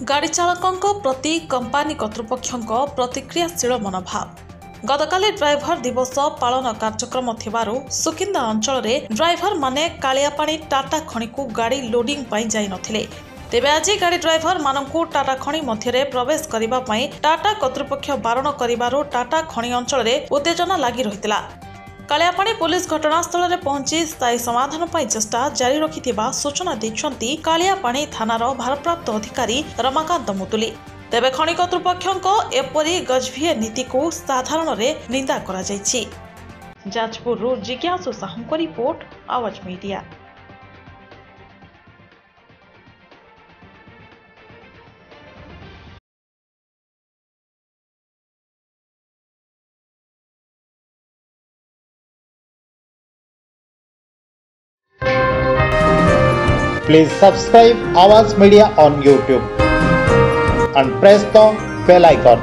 गाड़ी चालकों प्रति कंपानी कर्तृपक्षों प्रतिक्रियाशील मनोभाव। गतकाली ड्राइवर दिवस पालन कार्यक्रम थिबारु सुकिंदा अंचल ड्राइवर माने कालियापाणी टाटा खणी को गाड़ी लोडिंग पाई जाई नथिले। तेबे आज गाड़ी ड्राइवर मानकु टाटा खणी मध्य प्रवेश करिबा पई टाटा कर्तृपक्ष बारण करिबारु टाटा खणी अंचल उत्तेजना लागि रहितला। कालियापाणी पुलिस घटनास्थल में पहुंची स्थायी समाधान पर चेष्टा जारी रखिथिबा सूचना दैछंती कालियापाणी थानार भारप्राप्त अधिकारी रमाकांत मुतुली। तेबे खणी कर्तृपक्षों एपरी गजभिए नीति को साधारण निंदा करा जायछि। जाजपुर जिज्ञासु साहू रिपोर्ट, आवाज media. Please subscribe Awaaz Media on YouTube and press the bell icon.